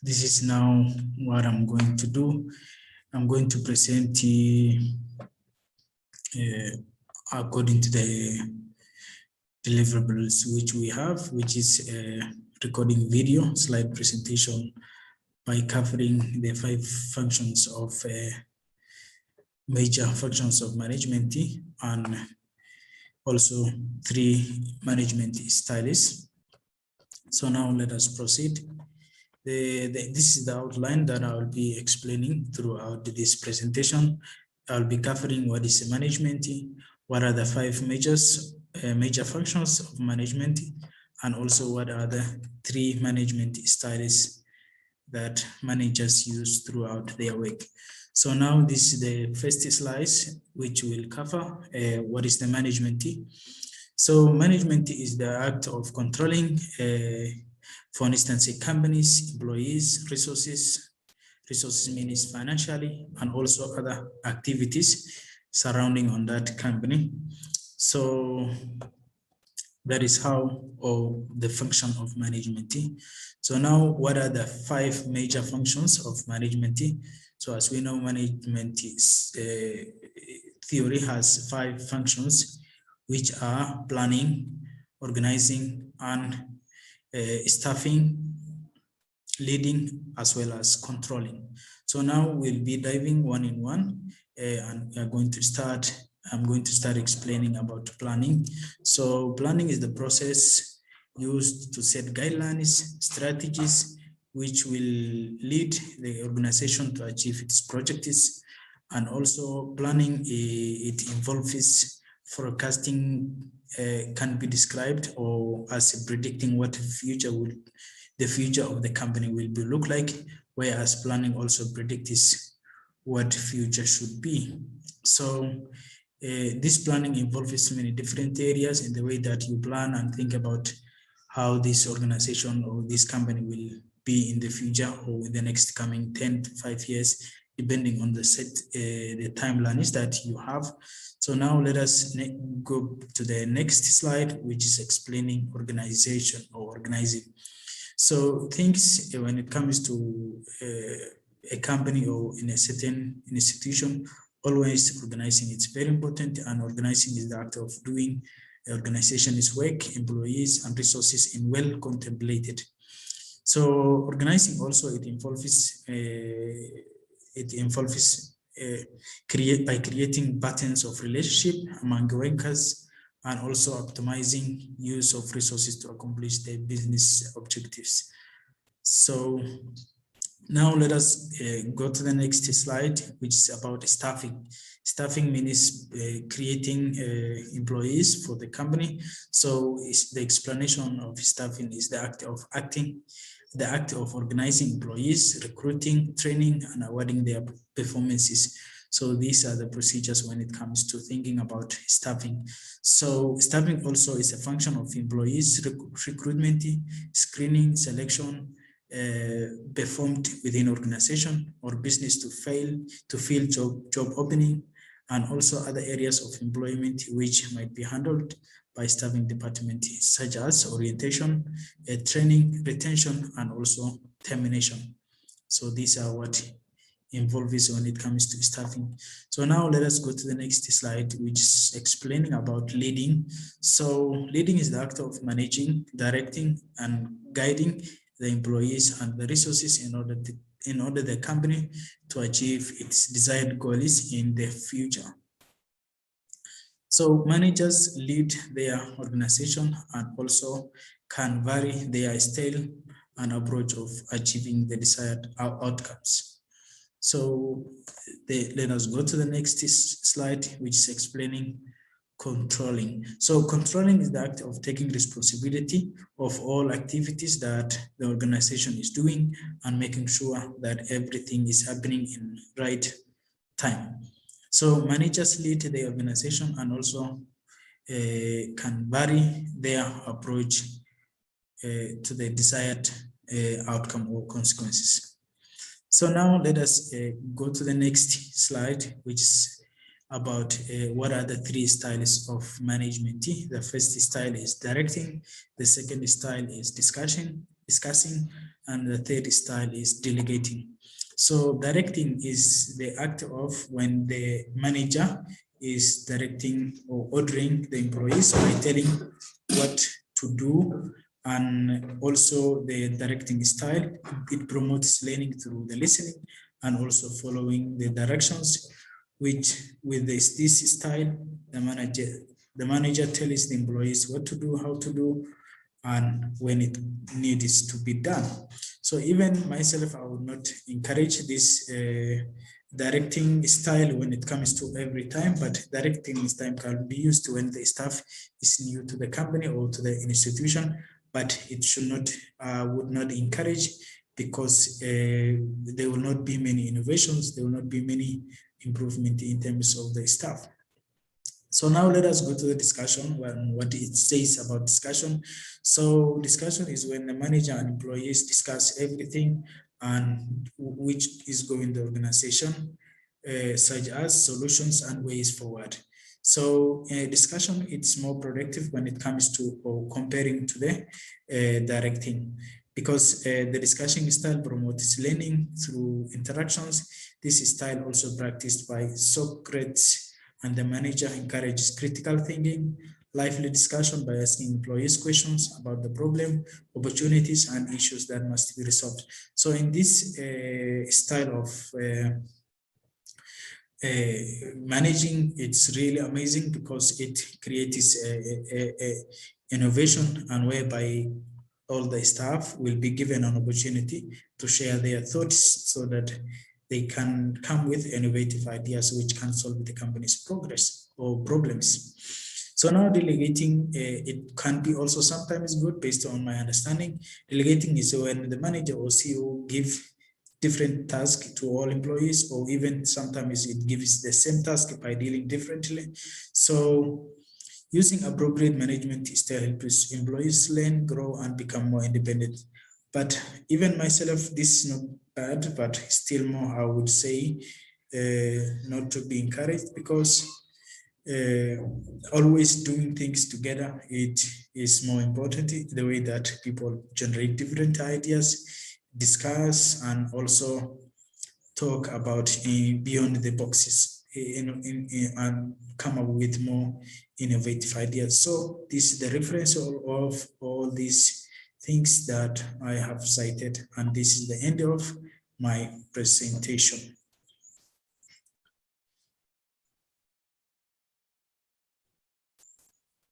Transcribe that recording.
This is now what I'm going to do. I'm going to present according to the deliverables which we have, which is recording video, slide presentation by covering the 5 functions of major functions of management and also 3 management styles. So now let us proceed. This is the outline that I will be explaining throughout this presentation. I'll be covering what is management, what are the 5 major functions of management, and also what are the 3 management styles that managers use throughout their work. So now this is the first slide, which will cover what is the management. So management is the act of controlling, for instance, a company's employees, resources means financially, and also other activities surrounding on that company. So that is how, or the function of management. So now what are the 5 major functions of management? So as we know, management is, theory has 5 functions, which are planning, organizing, and staffing, leading, as well as controlling. So now we'll be diving one in one, and we are going to start. I'm going to start explaining about planning. So planning is the process used to set guidelines, strategies, which will lead the organization to achieve its projects. And also planning, it involves forecasting, can be described or as predicting what the future of the company will be look like, whereas planning also predicts what future should be. So this planning involves many different areas in the way that you plan and think about how this organization or this company will be in the future or in the next coming 10 to 5 years, depending on the the timelines that you have. So now let us go to the next slide, which is explaining organization or organizing. So things, when it comes to a company or in a certain institution, always organizing is very important, and organizing is the act of doing organization's work, employees, and resources in well contemplated. So organizing also, it involves by creating patterns of relationship among workers, and also optimizing use of resources to accomplish their business objectives. So now let us go to the next slide, which is about staffing. Staffing means creating employees for the company. So the explanation of staffing is the act of organizing employees, recruiting, training, and awarding their performances. So these are the procedures when it comes to thinking about staffing. So staffing also is a function of employees recruitment, screening, selection, performed within organization or business to fill job opening, and also other areas of employment which might be handled by staffing department, such as orientation, training, retention, and also termination. So these are what involves when it comes to staffing. So now let us go to the next slide, which is explaining about leading. So leading is the act of managing, directing, and guiding the employees and the resources in order the company to achieve its desired goals in the future. So managers lead their organization and also can vary their style and approach of achieving the desired outcomes. So let us go to the next slide, which is explaining controlling. So controlling is the act of taking responsibility of all activities that the organization is doing and making sure that everything is happening in right time. So managers lead the organization and also can vary their approach to the desired outcome or consequences. So now let us go to the next slide, which is about what are the 3 styles of management. The first style is directing, the second style is discussion, discussing, and the third style is delegating. So directing is the act of when the manager is directing or ordering the employees by telling what to do, and also the directing style, it promotes learning through the listening and also following the directions, which with this style, the manager tells the employees what to do, how to do, and when it needs to be done. So even myself, I would not encourage this directing style when it comes to every time, but directing style can be used when the staff is new to the company or to the institution, but it should not, would not encourage, because there will not be many innovations, there will not be many improvement in terms of the staff. So now let us go to the discussion, what it says about discussion. So discussion is when the manager and employees discuss everything and which is going the organization, such as solutions and ways forward. So discussion, it's more productive when it comes to or comparing to the directing, because the discussion style promotes learning through interactions. This style also practiced by Socrates, and the manager encourages critical thinking, lively discussion by asking employees questions about the problem, opportunities, and issues that must be resolved. So in this style of managing, it's really amazing because it creates a innovation, and whereby all the staff will be given an opportunity to share their thoughts so that they can come with innovative ideas which can solve the company's progress or problems. So now delegating, it can be also sometimes good based on my understanding. Delegating is when the manager or CEO give different tasks to all employees, or even sometimes it gives the same task by dealing differently. So using appropriate management style helps employees learn, grow, and become more independent. But even myself, this is not bad, but still more, I would say, not to be encouraged, because always doing things together, it is more important, the way that people generate different ideas, discuss, and also talk about beyond the boxes and come up with more innovative ideas. So this is the reference of all these things that I have cited, and this is the end of my presentation.